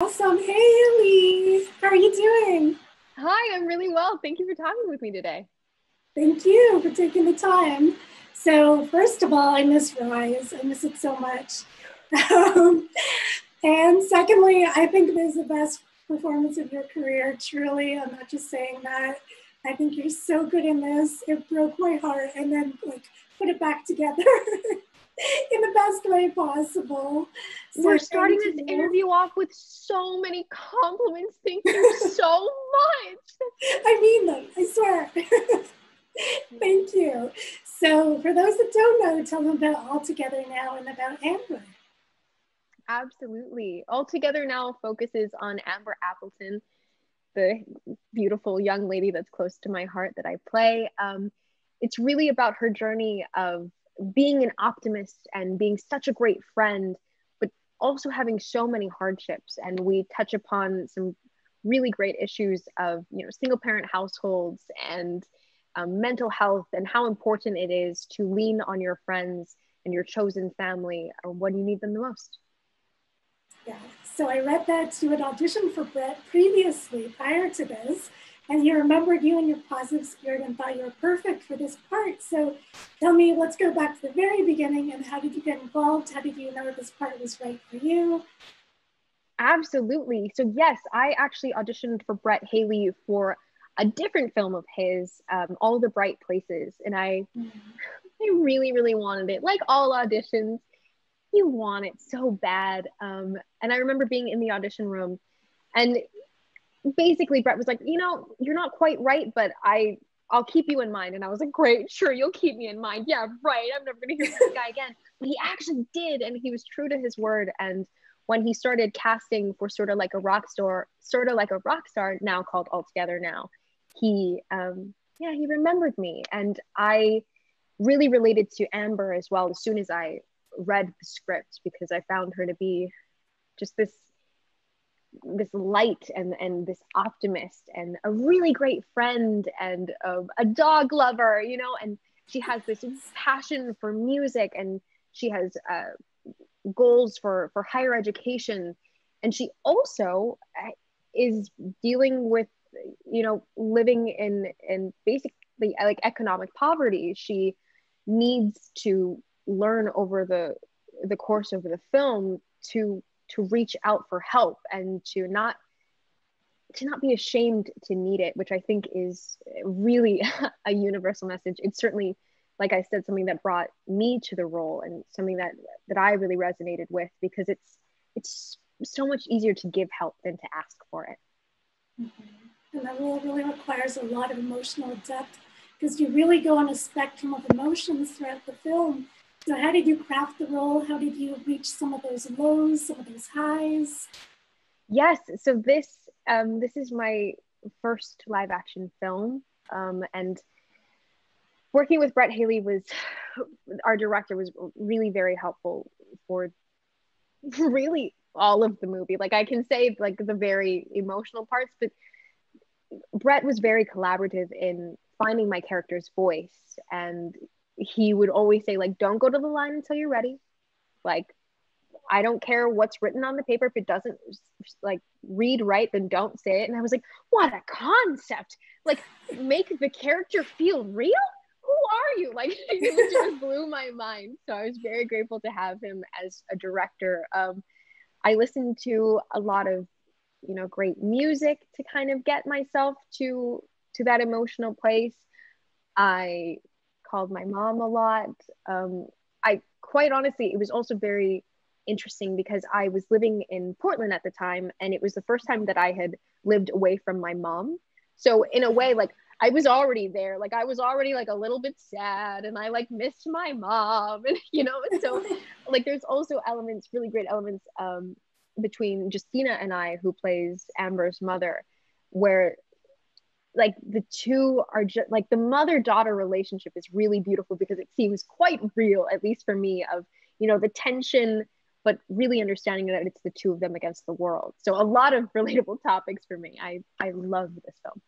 Awesome. Hey, Haley. How are you doing? Hi, I'm really well. Thank you for talking with me today. Thank you for taking the time. So, first of all, I miss Rise. I miss it so much. Um, and secondly, I think it is the best performance of your career. Truly, I'm not just saying that. I think you're so good in this. It broke my heart, and then put it back together in the best way possible. We're So starting thank this you. interview off with so many compliments. Thank you so much. I mean them. I swear. Thank you. So, for those that don't know, tell them about All Together Now and about Amber. Absolutely. All Together Now focuses on Amber Appleton, the beautiful young lady that's close to my heart that I play. It's really about her journey of being an optimist and being such a great friend, but also having so many hardships. And we touch upon some really great issues of, single parent households and mental health and how important it is to lean on your friends and your chosen family when you need them the most. Yeah. So, I read that you had auditioned for Brett previously prior to this, and you remembered you and your positive spirit and thought you were perfect for this part. So, tell me, let's go back to the very beginning and how did you get involved? How did you know this part was right for you? Absolutely. So yes, I actually auditioned for Brett Haley for a different film of his, All the Bright Places, and I really, really wanted it. Like all auditions, you want it so bad. And I remember being in the audition room, and basically Brett was like, you're not quite right, but I'll keep you in mind. And I was like, great, sure, you'll keep me in mind. Yeah, right. I'm never gonna hear from this guy again. But he actually did, and he was true to his word. And when he started casting for sort of like a rock star now called All Together Now, he yeah, he remembered me. And I really related to Amber as well as soon as I read the script because I found her to be just this light and this optimist and a really great friend and a dog lover, and she has this passion for music and she has goals for higher education, and she also is dealing with living in basically like economic poverty. She needs to learn over the course of the film to reach out for help and to not be ashamed to need it, which I think is really a universal message. It's certainly, like I said, something that brought me to the role and something that I really resonated with because it's so much easier to give help than to ask for it. And that role really requires a lot of emotional depth because you really go on a spectrum of emotions throughout the film. So, how did you craft the role? How did you reach some of those lows, some of those highs? Yes, so this is my first live action film, and working with Brett Haley was our director was really very helpful for really all of the movie. Like I can say like the very emotional parts, but Brett was very collaborative in finding my character's voice, and he would always say like, "Don't go to the line until you're ready." Like I don't care what's written on the paper. If it doesn't like read right, then don't say it. And I was like, what a concept! Like, make the character feel real. Who are you? Like, it just blew my mind. So I was very grateful to have him as a director. I listened to a lot of, great music to kind of get myself to that emotional place. I called my mom a lot. I quite honestly, it was also very interesting because I was living in Portland at the time, and it was the first time that I had lived away from my mom. So in a way, like I was already there, like I was already like a little bit sad, and I like missed my mom, and so like there's also elements, really great elements, between Justina and I, who plays Amber's mother, where like the two are just like the mother daughter relationship is really beautiful because it seems quite real, at least for me, of the tension but really understanding that it's the two of them against the world. So a lot of relatable topics for me. I love this film.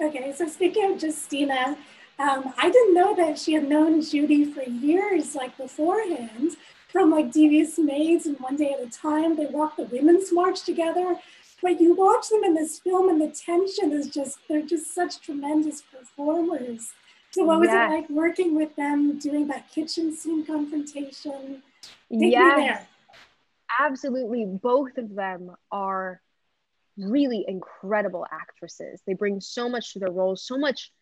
Okay, so speaking of Justina, I didn't know that she had known Judy for years, like beforehand. from like Devious Maids and One Day at a Time. They walk the Women's March together. But you watch them in this film and the tension is just, they're just such tremendous performers. So what was it like working with them, doing that kitchen scene confrontation? Take me there. Absolutely. Both of them are really incredible actresses. They bring so much to their roles, so much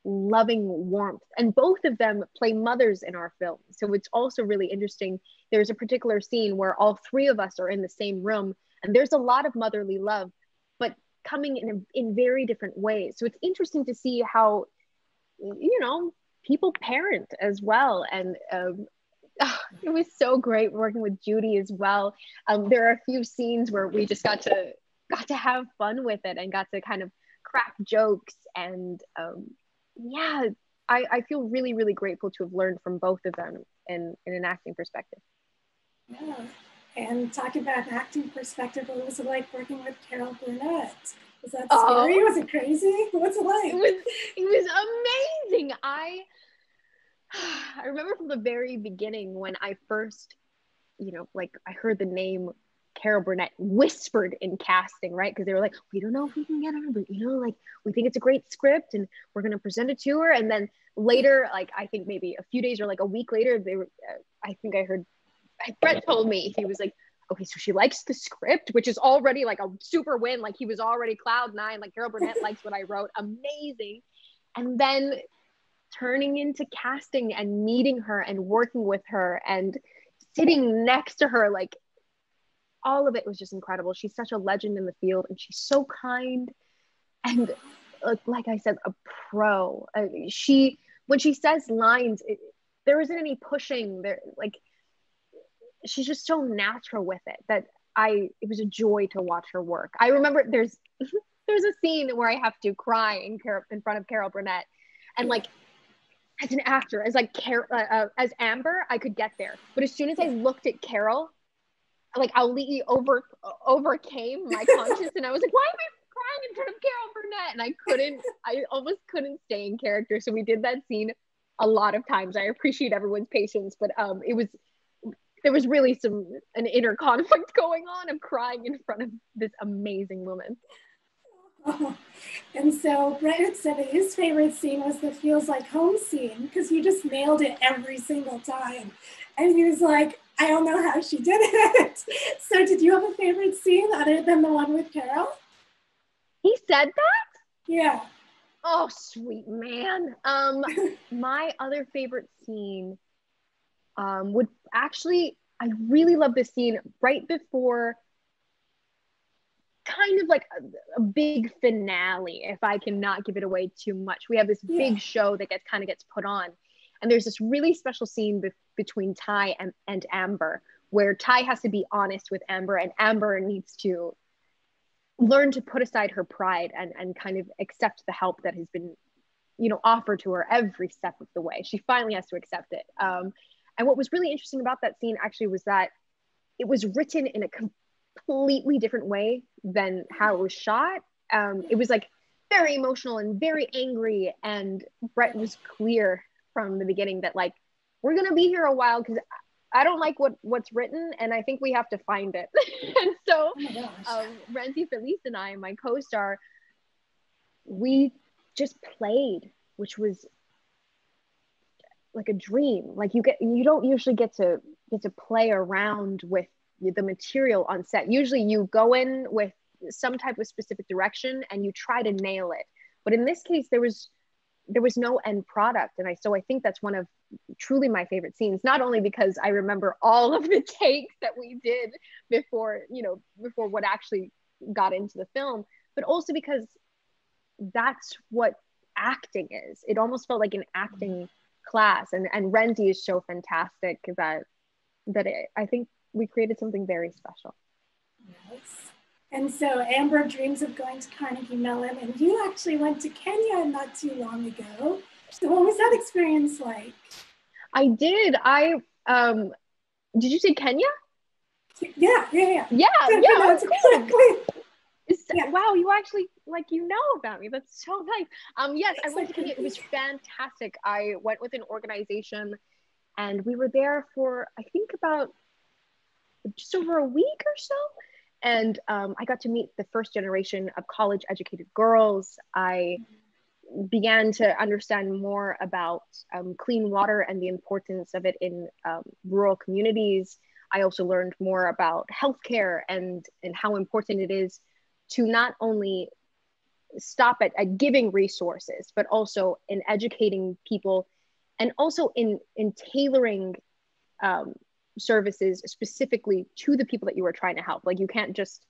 loving warmth. And both of them play mothers in our film. So it's also really interesting. There's a particular scene where all three of us are in the same room, and there's a lot of motherly love, but coming in very different ways. So it's interesting to see how, you know, people parent as well. And it was so great working with Judy as well. There are a few scenes where we just got to have fun with it and got to kind of crack jokes. And I feel really, really grateful to have learned from both of them in an acting perspective. Yeah. And talking about an acting perspective, what was it like working with Carol Burnett? Was that scary? Was it crazy? What's it like? It was amazing. I remember from the very beginning when I first, like I heard the name Carol Burnett whispered in casting, right? Because they were like, we don't know if we can get her, but like we think it's a great script and we're going to present it to her. And then later, like I think maybe a few days or like a week later, they were, I think I heard, Brett told me, he was like, okay, so she likes the script, which is already like a super win. Like he was already cloud nine, like Carol Burnett likes what I wrote. Amazing. And then turning into casting and meeting her and working with her and sitting next to her, like all of it was just incredible. She's such a legend in the field and she's so kind. And like I said, a pro. When she says lines, there isn't any pushing there. Like, she's just so natural with it that it was a joy to watch her work. I remember there's a scene where I have to cry in front of Carol Burnett, and like as an actor, as like as Amber, I could get there, but as soon as I looked at Carol, like Ali overcame my conscience, and I was like, why am I crying in front of Carol Burnett? And I almost couldn't stay in character. So we did that scene a lot of times. I appreciate everyone's patience, but there was really an inner conflict going on of crying in front of this amazing woman. Oh. And so Brett said that his favorite scene was the Feels Like Home scene because you just nailed it every single time. And he was like, I don't know how she did it. So did you have a favorite scene other than the one with Carol? He said that? Yeah. Oh, sweet man. My other favorite scene would actually, I really love this scene right before kind of like a big finale, if I cannot give it away too much. We have this big show that gets put on, and there's this really special scene between Ty and Amber, where Ty has to be honest with Amber, and Amber needs to learn to put aside her pride and kind of accept the help that has been, offered to her every step of the way. She finally has to accept it. And what was really interesting about that scene actually was that it was written in a completely different way than how it was shot. It was like very emotional and very angry, and Brett was clear from the beginning that like, we're gonna be here a while because I don't like what's written, and I think we have to find it. And so Renzi Felice and I, my co-star, we just played, which was like a dream. Like you don't usually get to play around with the material on set. Usually you go in with some type of specific direction and you try to nail it. But in this case, there was no end product. And so I think that's one of truly my favorite scenes, not only because I remember all of the takes that we did before what actually got into the film, but also because that's what acting is. It almost felt like an acting class, and Renzi is so fantastic that I think we created something very special. Yes. And so Amber dreams of going to Carnegie Mellon, and you actually went to Kenya not too long ago. So what was that experience like? I did. Did you say Kenya? Yeah. Wow, you actually about me. That's so nice. Yes, I went to Kenya. It was fantastic. I went with an organization, and we were there for I think about just over a week or so. And I got to meet the first generation of college educated girls. I began to understand more about clean water and the importance of it in rural communities. I also learned more about healthcare and how important it is to not only stop at giving resources, but also in educating people, and also in tailoring services specifically to the people that you are trying to help. Like you can't just,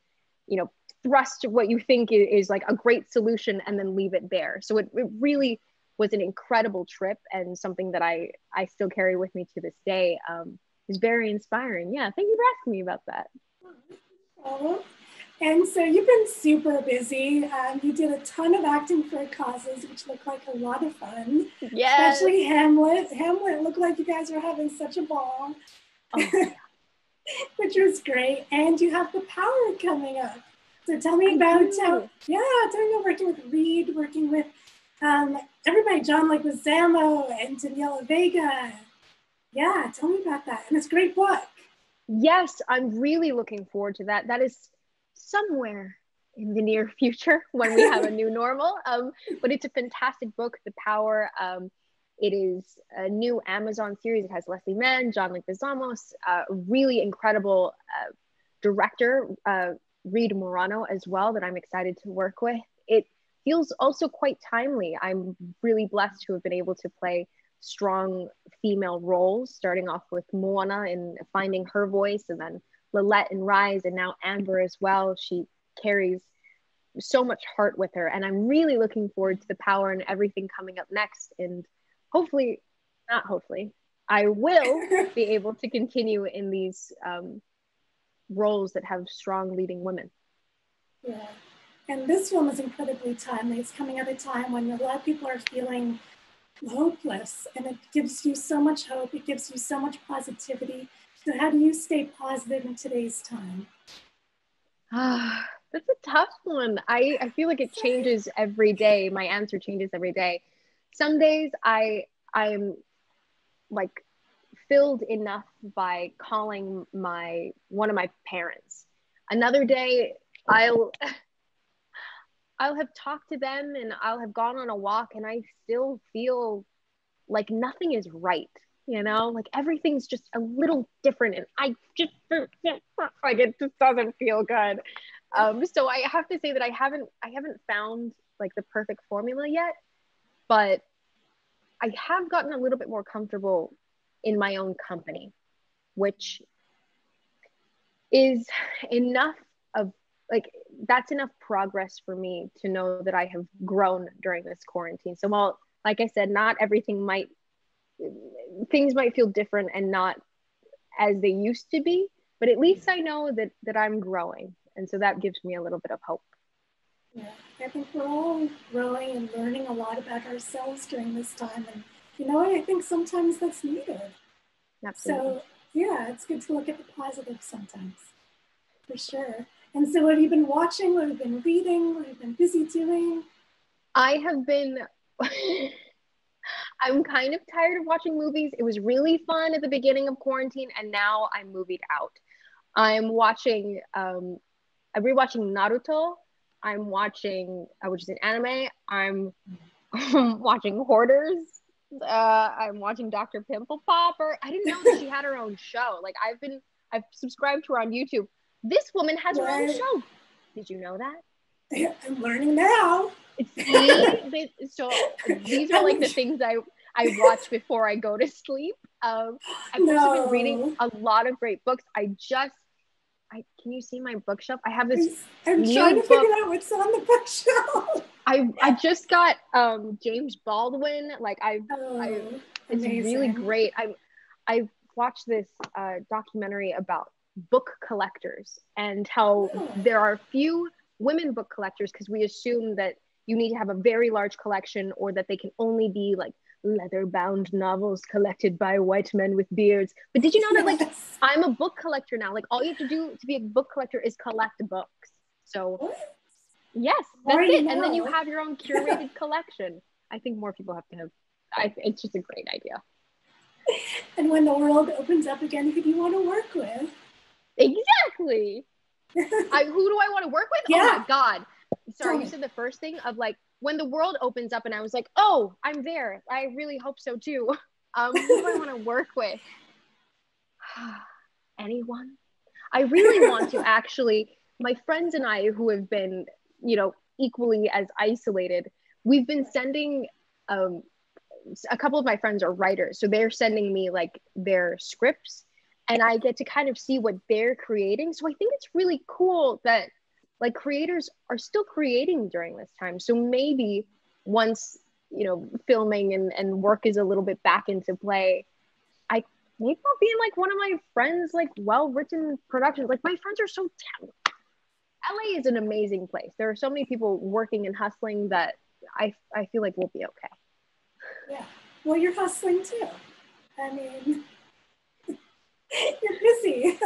thrust what you think is like a great solution and then leave it there. So it really was an incredible trip, and something that I still carry with me to this day. Is very inspiring. Yeah, thank you for asking me about that. Oh. And so you've been super busy. You did a ton of acting for causes, which looked like a lot of fun. Yes. Especially Hamlet. Hamlet looked like you guys were having such a ball, which was great. And you have The Power coming up. So tell me about tell me about working with Reed, working with everybody, John Leguizamo and Daniela Vega. Yeah, tell me about that. And it's a great book. Yes, I'm really looking forward to that. That is somewhere in the near future when we have a new normal. But it's a fantastic book, The Power. It is a new Amazon series. It has Leslie Mann, John Leguizamo, really incredible director, Reed Morano as well, that I'm excited to work with. It feels also quite timely. I'm really blessed to have been able to play strong female roles, starting off with Moana in finding her voice, and then Lilette in Rise, and now Amber as well. She carries so much heart with her, and I'm really looking forward to The Power and everything coming up next. And I will be able to continue in these roles that have strong leading women. Yeah, and this film is incredibly timely. It's coming at a time when a lot of people are feeling hopeless, and it gives you so much hope. It gives you so much positivity. So how do you stay positive in today's time? That's a tough one. I feel like it changes every day. My answer changes every day. Some days I'm like filled enough by calling one of my parents. Another day I'll have talked to them and I'll have gone on a walk, and I still feel like nothing is right, like everything's just a little different, and I just like it just doesn't feel good. So I have to say that I haven't found like the perfect formula yet, but I have gotten a little bit more comfortable in my own company, which is enough of like, that's enough progress for me to know that I have grown during this quarantine. So while, like I said, not everything things might feel different and not as they used to be, but at least I know that I'm growing. And so that gives me a little bit of hope. Yeah, I think we're all growing and learning a lot about ourselves during this time. And you know what? I think sometimes that's needed. Absolutely. So yeah, it's good to look at the positive sometimes, for sure. And so what have you been watching? What have you been reading? What have you been busy doing? I have been, I'm kind of tired of watching movies. It was really fun at the beginning of quarantine, and now I'm movied out. I'm watching, I'm rewatching Naruto. I'm watching, which is an anime. I'm watching Hoarders. I'm watching Dr. Pimple Popper. I didn't know that she had her own show. Like I've subscribed to her on YouTube. This woman has her own show. Did you know that? I'm learning now. So these are like the things I watch before I go to sleep. I've also been reading a lot of great books. Can you see my bookshelf? I have this. I'm trying to figure out what's on the bookshelf. I just got James Baldwin. It's really great. I've watched this documentary about book collectors and how there are few women book collectors because we assume that you need to have a very large collection, or that they can only be like leather-bound novels collected by white men with beards. But did you know that like I'm a book collector now? Like all you have to do to be a book collector is collect books. So yes, that's it. And then you have your own curated collection. I think more people have to have. It's just a great idea. And when the world opens up again, who do you want to work with? Exactly. Who do I want to work with? Yeah. Oh my God. Sorry, you said the first thing of like when the world opens up and I was like, oh, I'm there. I really hope so too. Who do I want to work with? Anyone? I really want to actually, my friends and I who have been, equally as isolated, we've been sending, a couple of my friends are writers. So they're sending me like their scripts and I get to kind of see what they're creating. So I think it's really cool that like creators are still creating during this time. So maybe once, filming and work is a little bit back into play, maybe I'll be in like one of my friends' like well-written productions. Like my friends are so talented. LA is an amazing place. There are so many people working and hustling that I feel like we'll be okay. Yeah. Well, you're hustling too. I mean, you're busy.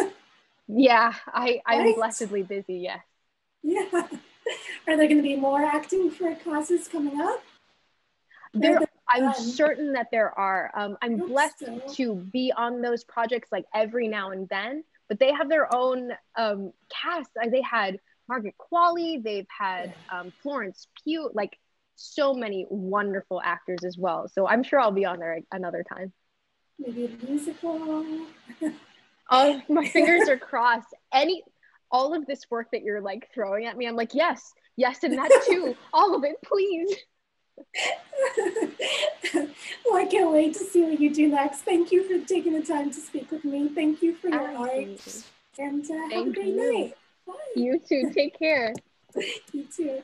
Yeah, I'm right? blessedly busy, yes. Yeah. Are there going to be more acting for classes coming up? I'm certain that there are. I'm blessed to be on those projects like every now and then, but they have their own cast. They had Margaret Qualley, they've had Florence Pugh, like so many wonderful actors as well. So I'm sure I'll be on there another time. Maybe a musical. Oh, my fingers are crossed. All of this work that you're like throwing at me, I'm like, yes, and that too. All of it, please. Well, I can't wait to see what you do next. Thank you for taking the time to speak with me. Thank you for your art. And have a great night. Bye. You too. Take care. You too.